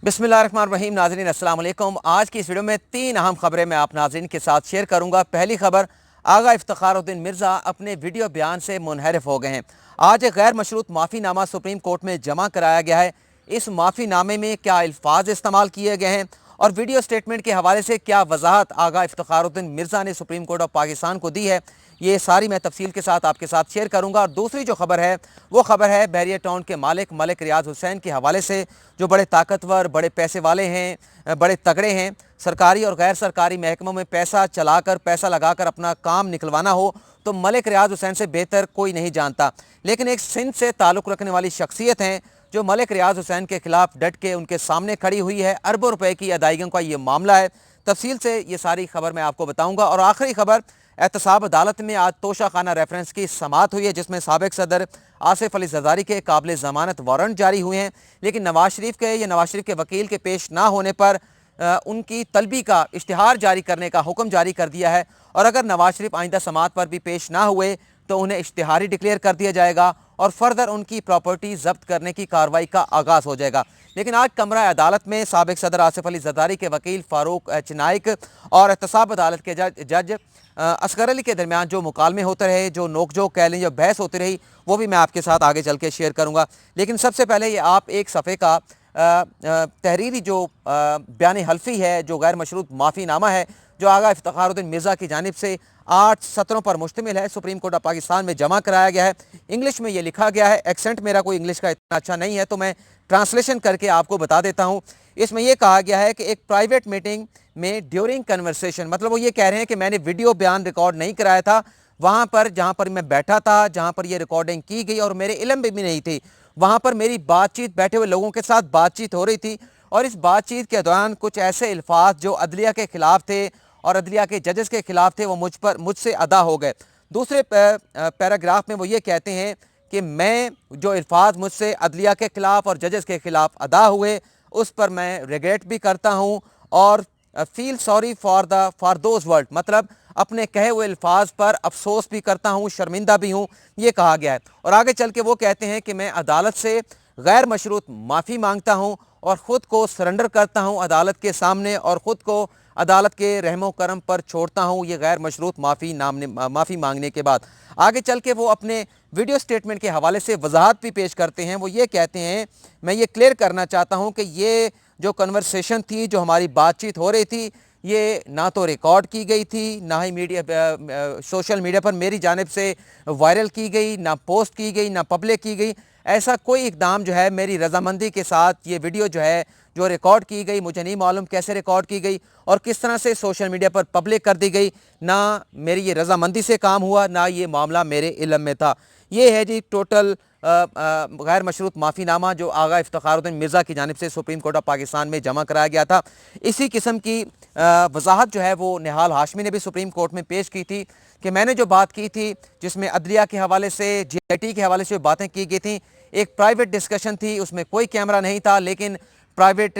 बिस्मिल्लाहिर्रहमानिर्रहीम। नाज़रीन अस्सलाम वालेकुम। आज की इस वीडियो में 3 अहम खबरें मैं आप नाज़रीन के साथ शेयर करूंगा। पहली खबर, आगा इफ्तिखार मिर्ज़ा अपने वीडियो बयान से मुनहरिफ हो गए हैं। आज एक गैर मशरूत माफ़ीनामा सुप्रीम कोर्ट में जमा कराया गया है। इस माफ़ीनामे में क्या अल्फाज इस्तेमाल किए गए हैं और वीडियो स्टेटमेंट के हवाले से क्या वजाहत आगा इफ्तिखार मिर्ज़ा ने सुप्रीम कोर्ट ऑफ पाकिस्तान को दी है, ये सारी मैं तफसील के साथ आपके साथ शेयर करूंगा। और दूसरी जो खबर है वो खबर है बहरिया टाउन के मालिक मलिक रियाज हुसैन के हवाले से, जो बड़े ताकतवर, बड़े पैसे वाले हैं, बड़े तगड़े हैं। सरकारी और गैर सरकारी महकमों में पैसा चलाकर, पैसा लगाकर अपना काम निकलवाना हो तो मलिक रियाज हुसैन से बेहतर कोई नहीं जानता। लेकिन एक सिंध से ताल्लुक़ रखने वाली शख्सियत हैं जो मलिक रियाज हुसैन के खिलाफ डट के उनके सामने खड़ी हुई है। अरबों रुपए की अदायगियों का ये मामला है। तफसील से ये सारी खबर मैं आपको बताऊंगा। और आखिरी खबर, एहतसाब अदालत में आज तोशा खाना रेफरेंस की समाअत हुई है, जिसमें साबिक सदर आसिफ अली जरदारी के काबिल ज़मानत वारंट जारी हुए हैं। लेकिन नवाज शरीफ के वकील के पेश ना होने पर उनकी तलबी का इश्तिहार जारी करने का हुक्म जारी कर दिया है। और अगर नवाज शरीफ आइंदा समाअत पर भी पेश ना हुए तो उन्हें इश्तिहारी डिक्लेयर कर दिया जाएगा और फर्दर उनकी प्रॉपर्टी जब्त करने की कार्रवाई का आगाज़ हो जाएगा। लेकिन आज कमरा अदालत में साबिक सदर आसिफ अली जरदारी के वकील फारूक एच नाइक और एहतसाब अदालत के जज असगर अली के दरमियान जो मुकालमे होते रहे, जो नोकझोंक कह लें, जो बहस होती रही, वो भी मैं आपके साथ आगे चल के शेयर करूँगा। लेकिन सबसे पहले ये आप एक सफ़े का तहरीरी जो बयान हल्फी है, जो गैर मशरूत माफ़ीनामा है, जो आगा इफ्तिखार मिर्ज़ा की जानिब से 8 सत्रों पर मुश्तमिल है, सुप्रीम कोर्ट ऑफ पाकिस्तान में जमा कराया गया है। इंग्लिश में ये लिखा गया है। एक्सेंट मेरा कोई इंग्लिश का इतना अच्छा नहीं है तो मैं ट्रांसलेशन करके आपको बता देता हूँ। इसमें यह कहा गया है कि एक प्राइवेट मीटिंग में ड्यूरिंग कन्वर्सेशन, मतलब वो ये कह रहे हैं कि मैंने वीडियो बयान रिकॉर्ड नहीं कराया था, वहाँ पर जहाँ पर मैं बैठा था, जहाँ पर ये रिकॉर्डिंग की गई और मेरे इल्म में भी नहीं थी, वहाँ पर मेरी बातचीत, बैठे हुए लोगों के साथ बातचीत हो रही थी और इस बातचीत के दौरान कुछ ऐसे अल्फाज जो अदलिया के ख़िलाफ़ थे और अदलिया के जजेस के ख़िलाफ़ थे वो मुझसे अदा हो गए। दूसरे पैराग्राफ में वो ये कहते हैं कि मैं जो अल्फाज मुझसे अदलिया के ख़िलाफ़ और जजेस के ख़िलाफ़ अदा हुए उस पर मैं रिग्रेट भी करता हूँ और feel sorry for those word, मतलब अपने कहे हुए अल्फाज पर अफसोस भी करता हूँ, शर्मिंदा भी हूँ, ये कहा गया है। और आगे चल के वो कहते हैं कि मैं अदालत से गैर मशरूत माफ़ी मांगता हूँ और ख़ुद को सरेंडर करता हूँ अदालत के सामने और ख़ुद को अदालत के रहमो करम पर छोड़ता हूँ, ये गैर मशरूत माफ़ी मांगने के बाद। आगे चल के वो अपने वीडियो स्टेटमेंट के हवाले से वजाहत भी पेश करते हैं। वो ये कहते हैं, मैं ये क्लियर करना चाहता हूँ कि ये जो कन्वर्सेशन थी, जो हमारी बातचीत हो रही थी, ये ना तो रिकॉर्ड की गई थी, ना ही सोशल मीडिया पर मेरी जानिब से वायरल की गई, ना पोस्ट की गई, ना पब्लिक की गई। ऐसा कोई इकदाम जो है मेरी रजामंदी के साथ ये वीडियो जो है जो रिकॉर्ड की गई, मुझे नहीं मालूम कैसे रिकॉर्ड की गई और किस तरह से सोशल मीडिया पर पब्लिक कर दी गई, ना मेरी ये रजामंदी से काम हुआ, ना ये मामला मेरे इल्म में था। ये है जी टोटल गैर मशरूत माफ़ीनामा जो आगा इफ्तिखार मिर्ज़ा की जानिब से सुप्रीम कोर्ट ऑफ पाकिस्तान में जमा कराया गया था। इसी किस्म की वजाहत जो है वो निहाल हाशमी ने भी सुप्रीम कोर्ट में पेश की थी कि मैंने जो बात की थी, जिसमें अदलिया के हवाले से, GIT के हवाले से बातें की गई थी, एक प्राइवेट डिस्कशन थी, उसमें कोई कैमरा नहीं था, लेकिन प्राइवेट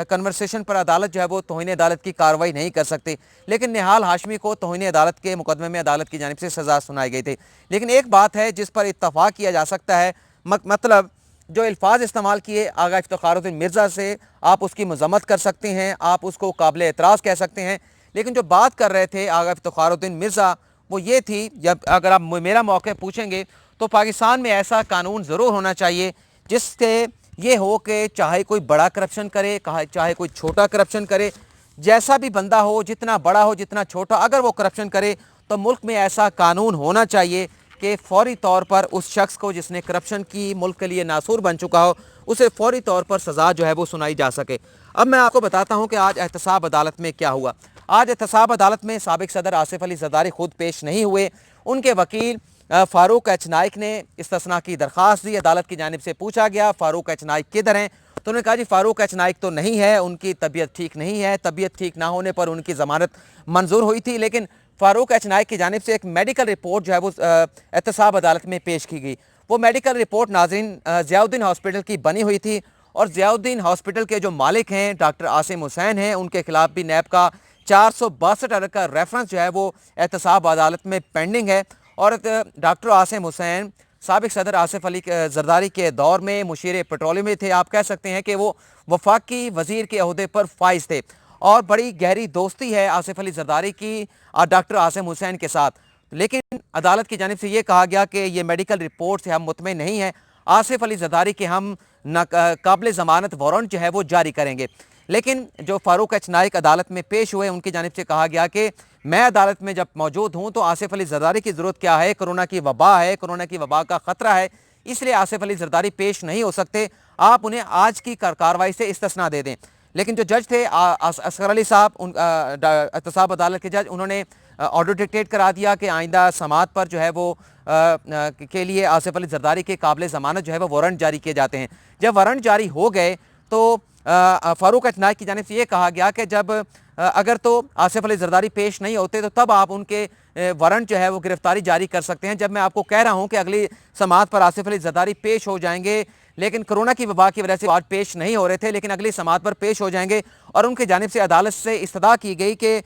कन्वर्सेशन पर अदालत जो है वो तौहीन अदालत की कार्रवाई नहीं कर सकती। लेकिन निहाल हाशमी को तौहीन अदालत के मुकदमे में अदालत की जानिब से सज़ा सुनाई गई थी। लेकिन एक बात है जिस पर इत्तफाक किया जा सकता है, मतलब जो अल्फाज इस्तेमाल किए आगा इफ्तिखार मिर्ज़ा से, आप उसकी मज़म्मत कर सकते हैं, आप उसको काबिल एतराज़ कह सकते हैं, लेकिन जो बात कर रहे थे आगा इफ्तिखार मिर्ज़ा वो ये थी, जब अगर आप मेरा मौक़िफ़ पूछेंगे तो पाकिस्तान में ऐसा कानून ज़रूर होना चाहिए जिससे ये हो कि चाहे कोई बड़ा करप्शन करे, चाहे कोई छोटा करप्शन करे, जैसा भी बंदा हो, जितना बड़ा हो, जितना छोटा, अगर वो करप्शन करे तो मुल्क में ऐसा कानून होना चाहिए कि फ़ौरी तौर पर उस शख्स को जिसने करप्शन की, मुल्क के लिए नासूर बन चुका हो, उसे फ़ौरी तौर पर सज़ा जो है वो सुनाई जा सके। अब मैं आपको बताता हूँ कि आज एहतसाब अदालत में क्या हुआ। आज एहतसाब अदालत में साबिक सदर आसिफ अली जरदारी खुद पेश नहीं हुए। उनके वकील फारूक एच नाइक ने इस्तिस्ना की दरख्वास्त दी। अदालत की जानिब से पूछा गया फारूक एच नाइक किधर हैं, तो उन्होंने कहा जी फारूक एच नाइक तो नहीं है, उनकी तबीयत ठीक नहीं है, तबीयत ठीक ना होने पर उनकी ज़मानत मंजूर हुई थी। लेकिन फारूक एच नाइक की जानिब से एक मेडिकल रिपोर्ट जो है वो एहतसाब अदालत में पेश की गई। वो मेडिकल रिपोर्ट नाज़रीन ज़ियाउद्दीन हॉस्पिटल की बनी हुई थी और ज़ियाउद्दीन हॉस्पिटल के जो मालिक हैं डॉक्टर आसिम हुसैन हैं, उनके खिलाफ भी नैब का 462 का रेफरेंस जो है वो एहतसाब अदालत में पेंडिंग है। और डॉक्टर आसिम हुसैन साबिक सदर आसिफ अली जरदारी के दौर में मुशीर पेट्रोलियम में थे। आप कह सकते हैं कि वो वफाकी वजीर के अहदे पर फाइज थे और बड़ी गहरी दोस्ती है आसिफ अली जरदारी की डॉक्टर आसिम हुसैन के साथ। लेकिन अदालत की जानिब से ये कहा गया कि ये मेडिकल रिपोर्ट से हम मुतमईन नहीं हैं, आसिफ अली जरदारी के हम काबिल ज़मानत वारंट जो है वो जारी करेंगे। लेकिन जो फारूक एच नाइक अदालत में पेश हुए, उनकी जानिब से कहा गया कि मैं अदालत में जब मौजूद हूँ तो आसिफ अली जरदारी की ज़रूरत क्या है, कोरोना की वबा है, कोरोना की वबा का ख़तरा है, इसलिए आसिफ अली जरदारी पेश नहीं हो सकते, आप उन्हें आज की कार्रवाई से इस्तिस्ना दे दें। लेकिन जो जज थे असगर अली साहब, एहतसाब अदालत के जज, उन्होंने ऑर्डर डिक्टेट करा दिया कि आइंदा समात पर जो है वो के लिए आसिफ अली जरदारी के काबिल ज़मानत जो है वो वारंट जारी किए जाते हैं। जब वारंट जारी हो गए तो फारूक एच नाइक की जानिब से ये कहा गया कि जब अगर तो आसिफ अली जरदारी पेश नहीं होते तो तब आप उनके वारंट जो है वो गिरफ्तारी जारी कर सकते हैं। जब मैं आपको कह रहा हूं कि अगली समात पर आसिफ अली जरदारी पेश हो जाएंगे, लेकिन कोरोना की वबा की वजह से आज पेश नहीं हो रहे थे, लेकिन अगली समात पर पेश हो जाएंगे और उनकी जानिब से अदालत से इस्तदा की गई कि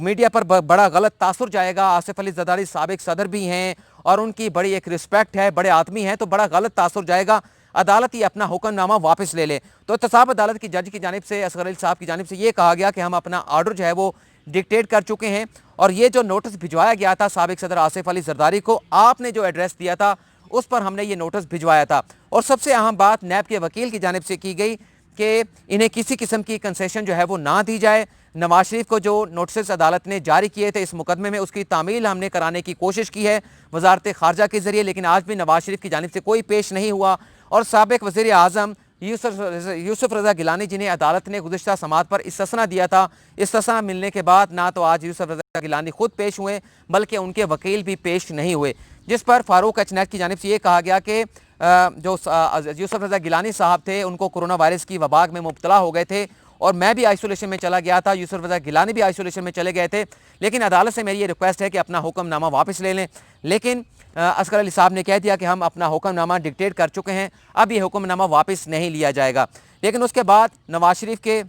मीडिया पर बड़ा गलत तासुर जाएगा, आसिफ अली जरदारी साबिक सदर भी हैं और उनकी बड़ी एक रिस्पेक्ट है, बड़े आदमी हैं, तो बड़ा गलत तासुर जाएगा, अदालत ही अपना हुक्मनामा वापस ले ले। तो एहतसाब अदालत की जज की जानिब से, असगर अली साहब की जानिब से ये कहा गया कि हम अपना ऑर्डर जो है वो डिक्टेट कर चुके हैं और ये जो नोटिस भिजवाया गया था साबिक सदर आसिफ अली जरदारी को, आपने जो एड्रेस दिया था उस पर हमने ये नोटिस भिजवाया था। और सबसे अहम बात नैब के वकील की जानिब से की गई कि इन्हें किसी किस्म की कंसेशन जो है वो ना दी जाए। नवाज शरीफ को जो नोटिस अदालत ने जारी किए थे इस मुकदमे में, उसकी तामील हमने कराने की कोशिश की है वजारत खारजा के जरिए, लेकिन आज भी नवाज शरीफ की जानिब से कोई पेश नहीं हुआ। और साबिक वज़ीर आज़म यूसुफ रज़ा गिलानी जिन्हें अदालत ने गुज़िश्ता समात पर इस्तिस्ना दिया था, इस्तिस्ना मिलने के बाद ना तो आज यूसुफ रज़ा गिलानी खुद पेश हुए बल्कि उनके वकील भी पेश नहीं हुए, जिस पर फारूक एच नाइक की जानिब से ये कहा गया कि जो यूसुफ रज़ा गिलानी साहब थे उनको कोरोना वायरस की वबा में मुब्तला हो गए थे और मैं भी आइसोलेशन में चला गया था, यूसुफ रज़ा गिलानी भी आइसोलेशन में चले गए थे, लेकिन अदालत से मेरी ये रिक्वेस्ट है कि अपना हुक्मनामा वापस ले लें। लेकिन असगर अली साहब ने कह दिया कि हम अपना हुक्मनामा डिक्टेट कर चुके हैं, अब ये हुक्मनामा वापस नहीं लिया जाएगा। लेकिन उसके बाद नवाज शरीफ के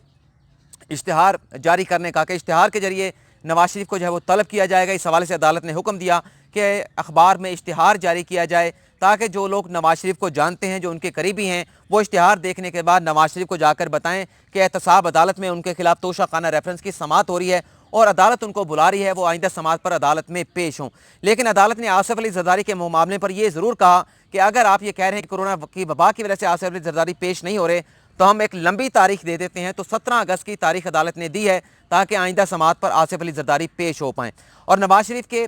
इश्तिहार जारी करने का, कि इश्तिहार के जरिए नवाज शरीफ को जो है वो तलब किया जाएगा, इस हवाले से अदालत ने हुक्म दिया कि अखबार में इश्तिहार जारी किया जाए ताकि जो लोग नवाज शरीफ को जानते हैं, जो उनके करीबी हैं, वो इश्तिहार देखने के बाद नवाज शरीफ को जाकर बताएं कि एहतसाब अदालत में उनके खिलाफ तोशाखाना रेफरेंस की समात हो रही है और अदालत उनको बुला रही है, वो आइंदा समात पर अदालत में पेश हों। लेकिन अदालत ने आसिफ अली जरदारी के मामले पर यह ज़रूर कहा कि अगर आप ये कह रहे हैं कि कोरोना की वबा की वजह से आसिफ अली जरदारी पेश नहीं हो रहे तो हम एक लंबी तारीख दे देते हैं। तो 17 अगस्त की तारीख अदालत ने दी है ताकि आइंदा समात पर आसिफ अली जरदारी पेश हो पाएँ और नवाज शरीफ के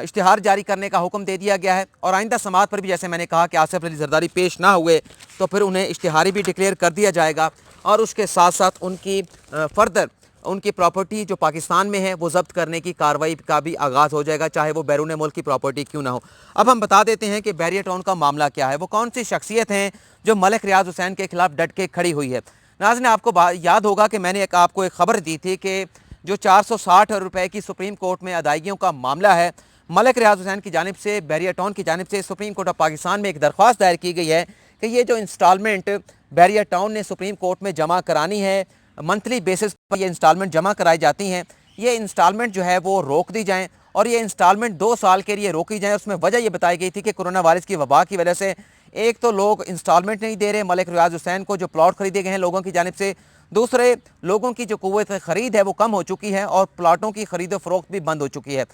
इश्तिहार जारी करने का हुक्म दे दिया गया है। और आइंदा समात पर भी जैसे मैंने कहा कि आसिफ अली जरदारी पेश ना हुए तो फिर उन्हें इश्तिहारी भी डिक्लेयर कर दिया जाएगा और उसके साथ साथ उनकी फर्दर उनकी प्रॉपर्टी जो पाकिस्तान में है वो ज़ब्त करने की कार्रवाई का भी आगाज़ हो जाएगा, चाहे वो बैरून मुल्क की प्रॉपर्टी क्यों ना हो। अब हम बता देते हैं कि बैरियर टाउन का मामला क्या है, वो कौन सी शख्सियत हैं जो मलिक रियाज हुसैन के खिलाफ डट के खड़ी हुई है। नाज़रीन, आपको याद होगा कि मैंने आपको एक खबर दी थी कि जो 460 रुपए की सुप्रीम कोर्ट में अदायगियों का मामला है, मलिक रियाज हुसैन की जानिब से, बैरियर टाउन की जानिब से सुप्रीम कोर्ट ऑफ पाकिस्तान में एक दरख्वास्त दायर की गई है कि ये जो इंस्टॉलमेंट बैरियर टाउन ने सुप्रीम कोर्ट में जमा करानी है, मंथली बेसिस पर ये इंस्टॉलमेंट जमा कराई जाती हैं, ये इंस्टॉलमेंट जो है वो रोक दी जाएँ और ये इंस्टॉलमेंट 2 साल के लिए रोकी जाए। उसमें वजह ये बताई गई थी कि कोरोना वायरस की वबा की वजह से एक तो लोग इंस्टॉलमेंट नहीं दे रहे मलिक रियाज हुसैन को, जो प्लॉट खरीदे गए हैं लोगों की जानिब से, दूसरे लोगों की जो कुव्वत ख़रीद है वो कम हो चुकी है और प्लाटों की ख़रीद फ़रोख्त भी बंद हो चुकी है।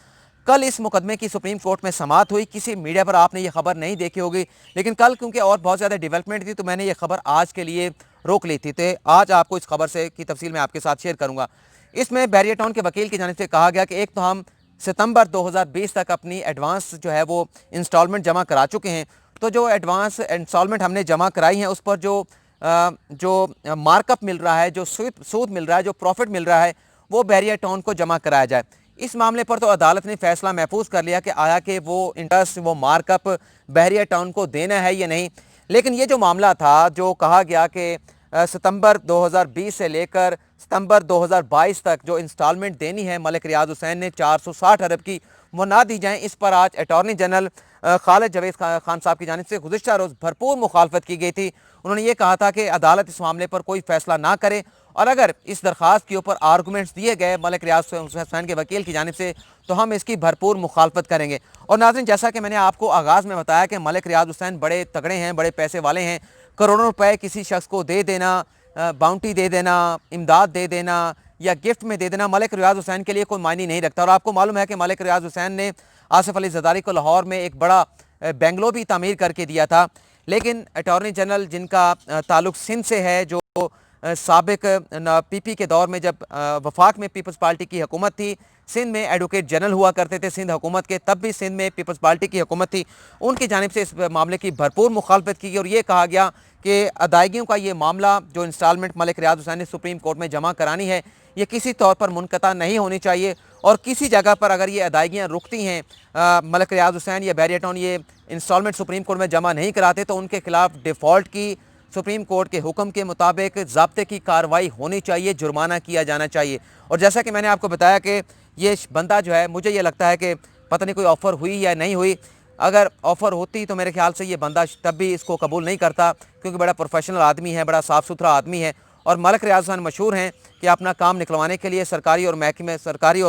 कल इस मुकदमे की सुप्रीम कोर्ट में समात हुई, किसी मीडिया पर आपने ये खबर नहीं देखी होगी, लेकिन कल क्योंकि और बहुत ज़्यादा डेवलपमेंट थी तो मैंने ये खबर आज के लिए रोक ली थी। तो आज आपको इस खबर से की तफसील मैं आपके साथ शेयर करूँगा। इसमें बैरियर टाउन के वकील की जानिब से कहा गया कि एक तो हम सितंबर 2020 तक अपनी एडवांस जो है वो इंस्टॉलमेंट जमा करा चुके हैं, तो जो एडवांस इंस्टॉलमेंट हमने जमा कराई हैं उस पर जो मार्कअप मिल रहा है, जो सूद मिल रहा है, जो प्रॉफिट मिल रहा है, वो बैरियर टाउन को जमा कराया जाए। इस मामले पर तो अदालत ने फैसला महफूज कर लिया कि आया कि वो इंटरेस्ट, वो मार्कअप बैरियर टाउन को देना है या नहीं। लेकिन ये जो मामला था, जो कहा गया कि सितंबर 2020 से लेकर सितंबर 2022 तक जो इंस्टॉलमेंट देनी है मलिक रियाज हुसैन ने 460 अरब की, वो ना दी जाएँ। इस पर आज अटॉर्नी जनरल खालिद जावेद खान साहब की जानिब से गुज़िश्ता रोज़ भरपूर मुखालफत की गई थी। उन्होंने ये कहा था कि अदालत इस मामले पर कोई फैसला ना करे, और अगर इस दरख्वास्त के ऊपर आर्गूमेंट्स दिए गए मलिक रियाज हुसैन के वकील की जानिब से तो हम इसकी भरपूर मुखालफत करेंगे। और नाज़रीन, जैसा कि मैंने आपको आगाज़ में बताया कि मलिक रियाज हुसैन बड़े तगड़े हैं, बड़े पैसे वाले हैं। करोड़ों रुपए किसी शख्स को दे देना, बाउंटी दे देना, इमदाद दे देना या गिफ्ट में दे देना मलिक रियाज हुसैन के लिए कोई मायने नहीं रखता। और आपको मालूम है कि मलिक रियाज हुसैन ने आसिफ अली जरदारी को लाहौर में एक बड़ा बेंगलो भी तामीर करके दिया था। लेकिन अटॉर्नी जनरल जिनका ताल्लुक सिंध से है, जो साबिक पीपी के दौर में जब वफाक में पीपल्स पार्टी की हुकूमत थी, सिंध में एडवोकेट जनरल हुआ करते थे सिंध हुकूमत के, तब भी सिंध में पीपल्स पार्टी की हुकूमत थी, उनकी जानिब से इस मामले की भरपूर मुखालफत की गई और ये कहा गया कि अदायगियों का ये मामला जो इंस्टॉलमेंट मलिक रियाज हुसैन ने सुप्रीम कोर्ट में जमा करानी है, ये किसी तौर पर मुनक़ता नहीं होनी चाहिए। और किसी जगह पर अगर ये अदायगियाँ रुकती हैं, मलिक रियाज हुसैन या बैरिया टाउन ये इंस्टॉलमेंट सुप्रीम कोर्ट में जमा नहीं कराते, तो उनके खिलाफ डिफ़ॉल्ट की सुप्रीम कोर्ट के हुक्म के मुताबिक ज़ाब्ते की कार्रवाई होनी चाहिए, जुर्माना किया जाना चाहिए। और जैसा कि मैंने आपको बताया कि ये बंदा जो है, मुझे ये लगता है कि पता नहीं कोई ऑफ़र हुई या नहीं हुई। अगर ऑफ़र होती तो मेरे ख्याल से ये बंदा तब भी इसको कबूल नहीं करता, क्योंकि बड़ा प्रोफेशनल आदमी है, बड़ा साफ़ सुथरा आदमी है। और मलिक रियाज हुसैन मशहूर हैं कि अपना काम निकलवाने के लिए सरकारी और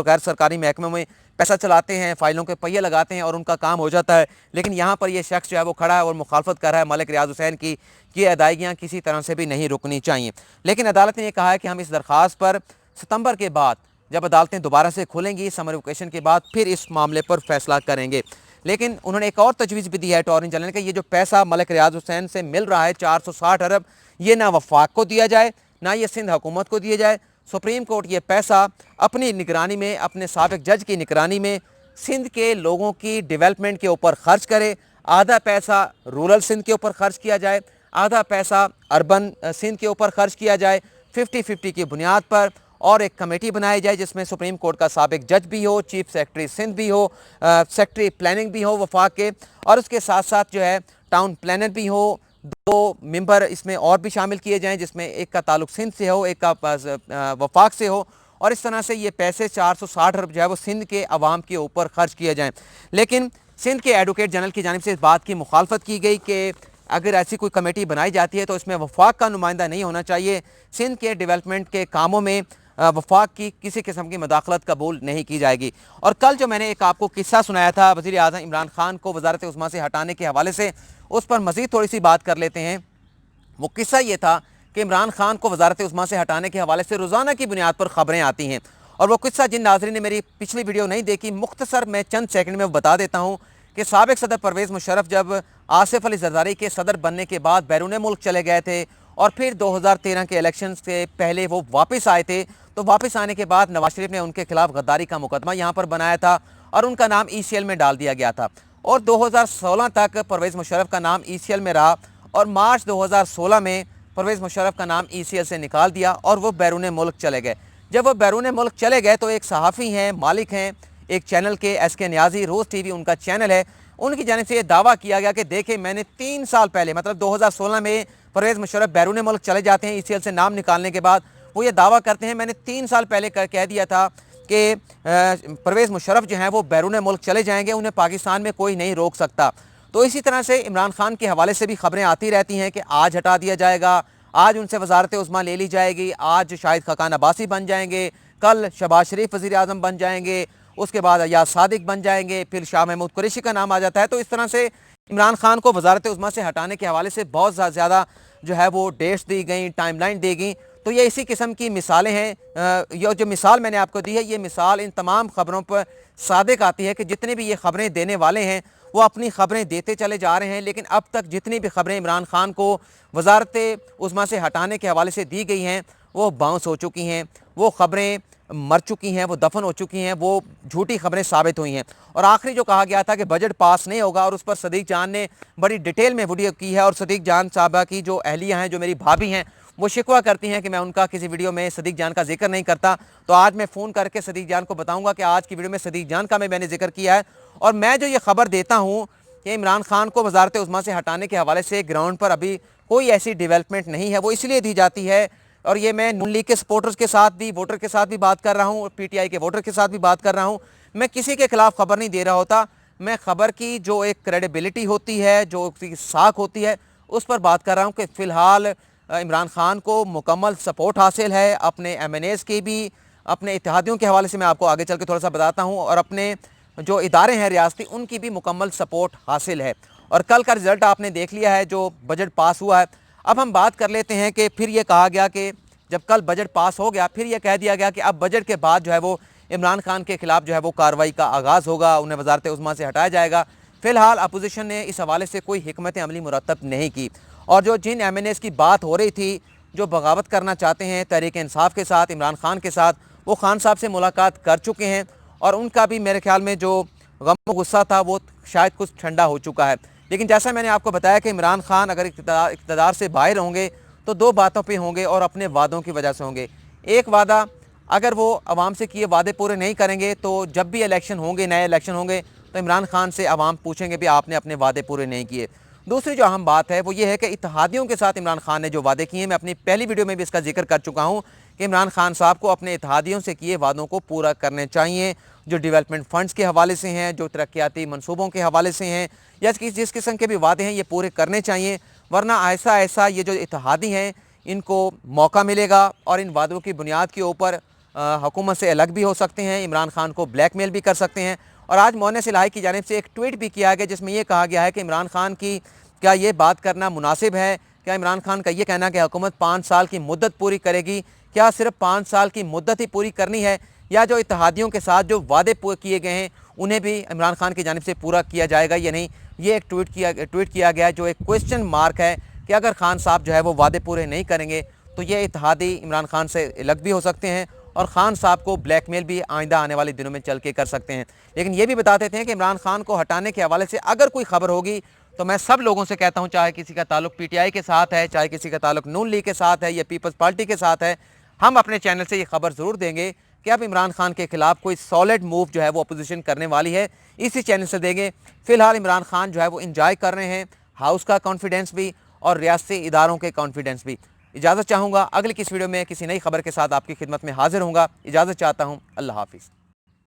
गैर सरकारी महकमे में पैसा चलाते हैं, फ़ाइलों के पहिए लगाते हैं और उनका काम हो जाता है। लेकिन यहाँ पर ये शख्स जो है वो खड़ा है और मुखालफत कर रहा है मलिक रियाज हुसैन की कि अदायगियाँ किसी तरह से भी नहीं रुकनी चाहिए। लेकिन अदालत ने यह कहा है कि हम इस दरख्वास्त पर सितंबर के बाद, जब अदालतें दोबारा से खुलेंगी समर वेकेशन के बाद, फिर इस मामले पर फैसला करेंगे। लेकिन उन्होंने एक और तजवीज़ भी दी है अटॉर्नी जनरल के, ये जो पैसा मलिक रियाज हुसैन से मिल रहा है 460 अरब, ये ना वफाक को दिया जाए ना ये सिंध हुकूमत को दिया जाए। सुप्रीम कोर्ट ये पैसा अपनी निगरानी में, अपने साबिक जज की निगरानी में सिंध के लोगों की डेवलपमेंट के ऊपर खर्च करे। आधा पैसा रूरल सिंध के ऊपर खर्च किया जाए, आधा पैसा अर्बन सिंध के ऊपर खर्च किया जाए 50-50 की बुनियाद पर। और एक कमेटी बनाई जाए जिसमें सुप्रीम कोर्ट का साबिक जज भी हो, चीफ सेक्रेटरी सिंध भी हो, सेक्रेटरी प्लानिंग भी हो वफाक के, और उसके साथ साथ जो है टाउन प्लानर भी हो। 2 मेंबर इसमें और भी शामिल किए जाएं, जिसमें एक का ताल्लुक सिंध से हो, एक का वफाक से हो। और इस तरह से ये पैसे 460 अरब जो है वो सिंध के अवाम के ऊपर खर्च किए जाएँ। लेकिन सिंध के एडवोकेट जनरल की जानिब से इस बात की मुखालफत की गई कि अगर ऐसी कोई कमेटी बनाई जाती है तो इसमें वफाक का नुमाइंदा नहीं होना चाहिए। सिंध के डेवलपमेंट के कामों में वफाक की किसी किस्म की मदाखलत कबूल नहीं की जाएगी। और कल जो मैंने एक आपको किस्सा सुनाया था वज़ीर आज़म इमरान खान को वज़ारत उज़्मा से हटाने के हवाले से, उस पर मज़ीद थोड़ी सी बात कर लेते हैं। वो किस्सा ये था कि इमरान खान को वज़ारत उज़्मा से हटाने के हवाले से रोज़ाना की बुनियाद पर ख़बरें आती हैं। और वो किस्सा जिन नाज़रीन ने मेरी पिछली वीडियो नहीं देखी, मुख्तसर मैं चंद सेकंड में बता देता हूँ कि साबिक सदर परवेज़ मुशर्रफ जब आसिफ अली जरदारी के सदर बनने के बाद बैरून मुल्क चले गए थे और फिर 2013 के इलेक्शन से पहले वो वापस आए थे, तो वापस आने के बाद नवाज शरीफ ने उनके खिलाफ गद्दारी का मुकदमा यहाँ पर बनाया था और उनका नाम ECL में डाल दिया गया था। और 2016 तक परवेज़ मुशर्रफ का नाम ECL में रहा और मार्च 2016 में परवेज़ मुशर्रफ का नाम ECL से निकाल दिया और वो बैरून मुल्क चले गए। जब वो बैरून मुल्क चले गए तो एक सहाफ़ी हैं, मालिक हैं एक चैनल के, SK नियाज़ी, रोज़ TV उनका चैनल है, उनकी जानिब से ये दावा किया गया कि देखें मैंने 3 साल पहले, मतलब 2016 में परवेज़ मुशर्रफ बैरून मुल्क चले जाते हैं ECL से नाम निकालने के बाद, वो ये दावा करते हैं मैंने 3 साल पहले कह दिया था कि परवेज़ मुशर्रफ जो हैं वो बैरून मुल्क चले जाएंगे, उन्हें पाकिस्तान में कोई नहीं रोक सकता। तो इसी तरह से इमरान खान के हवाले से भी खबरें आती रहती हैं कि आज हटा दिया जाएगा, आज उनसे वज़ारत उज़्मा ले ली जाएगी, आज शाहिद खाकान अब्बासी बन जाएंगे, कल शहबाज शरीफ वज़ीर आज़म बन जाएंगे, उसके बाद अयाज सादिक बन जाएंगे, फिर शाह महमूद कुरैशी का नाम आ जाता है। तो इस तरह से इमरान खान को वज़ारत उज़्मा से हटाने के हवाले से बहुत ज़्यादा जो है वो डेट्स दी गई, टाइमलाइन दी गई। तो ये इसी किस्म की मिसालें हैं। ये जो मिसाल मैंने आपको दी है, ये मिसाल इन तमाम ख़बरों पर सादिक आती है कि जितने भी ये ख़बरें देने वाले हैं वो अपनी ख़बरें देते चले जा रहे हैं, लेकिन अब तक जितनी भी ख़बरें इमरान खान को वज़ारत उज़्मा से हटाने के हवाले से दी गई हैं वो बाउंस हो चुकी हैं, वो ख़बरें मर चुकी हैं, वो दफन हो चुकी हैं, वो झूठी खबरें साबित हुई हैं। और आखिरी जो कहा गया था कि बजट पास नहीं होगा, और उस पर सदीक जान ने बड़ी डिटेल में वीडियो की है। और सदीक जान साहबा की जो अहलिया हैं, जो मेरी भाभी हैं, वो शिकवा करती हैं कि मैं उनका किसी वीडियो में सदीक जान का जिक्र नहीं करता। तो आज मैं फ़ोन करके सदीक जान को बताऊँगा कि आज की वीडियो में सदीक जान का मैंने जिक्र किया है। और मैं जो ये खबर देता हूँ कि इमरान खान को वज़ारत उज़्मा से हटाने के हवाले से ग्राउंड पर अभी कोई ऐसी डेवलपमेंट नहीं है, वो इसलिए दी जाती है। और ये मैं नून लीग के सपोर्टर्स के साथ भी, वोटर के साथ भी बात कर रहा हूँ, PTI के वोटर के साथ भी बात कर रहा हूँ मैं किसी के खिलाफ खबर नहीं दे रहा होता, मैं खबर की जो एक क्रेडिबिलिटी होती है, जो उसकी साख होती है, उस पर बात कर रहा हूँ कि फ़िलहाल इमरान खान को मुकम्मल सपोर्ट हासिल है, अपने MNAs की भी, अपने इत्तेहादियों के हवाले से मैं आपको आगे चल के थोड़ा सा बताता हूँ, और अपने जो इदारे हैं रियासती उनकी भी मुकम्मल सपोर्ट हासिल है। और कल का रिज़ल्ट आपने देख लिया है, जो बजट पास हुआ है। अब हम बात कर लेते हैं कि फिर ये कहा गया कि जब कल बजट पास हो गया, फिर ये कह दिया गया कि अब बजट के बाद जो है वो इमरान खान के खिलाफ जो है वो कार्रवाई का आगाज़ होगा, उन्हें वज़ारत उज़्मा से हटाया जाएगा। फ़िलहाल अपोजिशन ने इस हवाले से कोई हिकमत अमली मुरतब नहीं की, और जो जिन MNAs की बात हो रही थी, जो बगावत करना चाहते हैं तहरीक इंसाफ के साथ, इमरान खान के साथ, वो खान साहब से मुलाकात कर चुके हैं, और उनका भी मेरे ख्याल में जो गम गुस्सा था वो शायद कुछ ठंडा हो चुका है। लेकिन जैसा मैंने आपको बताया कि इमरान खान अगर इक़्तिदार से बाहर होंगे तो दो बातों पे होंगे, और अपने वादों की वजह से होंगे। एक वादा, अगर वो आवाम से किए वादे पूरे नहीं करेंगे तो जब भी इलेक्शन होंगे, नए इलेक्शन होंगे, तो इमरान खान से आवाम पूछेंगे भी आपने अपने वादे पूरे नहीं किए। दूसरी जो अहम बात है वो ये है कि इत्तेहादियों के साथ इमरान खान ने जो वादे किए हैं, मैं अपनी पहली वीडियो में भी इसका जिक्र कर चुका हूँ कि इमरान खान साहब को अपने इत्तेहादियों से किए वादों को पूरा करने चाहिए, जो डेवलपमेंट फ़ंड्स के हवाले से हैं, जो तरक्याती मनसूबों के हवाले से हैं, या जिस किस्म के भी वादे हैं ये पूरे करने चाहिए। वरना ऐसा ऐसा ये जो इत्तेहादी हैं इनको मौका मिलेगा, और इन वादों की बुनियाद के ऊपर हुकूमत से अलग भी हो सकते हैं, इमरान खान को ब्लैकमेल भी कर सकते हैं। और आज मौने सिलाही की जानिब से एक ट्वीट भी किया गया जिसमें यह कहा गया है कि इमरान खान की क्या ये बात करना मुनासिब है, क्या इमरान खान का ये कहना कि हुकूमत 5 साल की मुद्दत पूरी करेगी, क्या सिर्फ 5 साल की मुद्दत ही पूरी करनी है, या जो इत्तेहादियों के साथ जो वादे किए गए हैं उन्हें भी इमरान खान की जानिब से पूरा किया जाएगा या नहीं। ये एक ट्वीट किया गया जो एक क्वेश्चन मार्क है कि अगर खान साहब जो है वो वादे पूरे नहीं करेंगे तो ये इत्तेहादी इमरान खान से अलग भी हो सकते हैं, और खान साहब को ब्लैकमेल भी आइंदा आने वाले दिनों में चल के कर सकते हैं। लेकिन ये भी बता देते हैं कि इमरान खान को हटाने के हवाले से अगर कोई खबर होगी तो मैं सब लोगों से कहता हूँ, चाहे किसी का ताल्लुक PTI के साथ है, चाहे किसी का ताल्लुक नून लीग के साथ है या पीपल्स पार्टी के साथ है, हम अपने चैनल से ये खबर ज़रूर देंगे कि अब इमरान खान के खिलाफ कोई सॉलिड मूव जो है वो अपोजिशन करने वाली है, इसी चैनल से देंगे। फ़िलहाल इमरान खान जो है वो इंजॉय कर रहे हैं हाउस का कॉन्फिडेंस भी और रियासती इदारों के कॉन्फिडेंस भी। इजाज़त चाहूँगा, अगली किस वीडियो में किसी नई खबर के साथ आपकी खिदमत में हाजिर होऊंगा। इजाज़त चाहता हूँ, अल्लाह हाफिज़।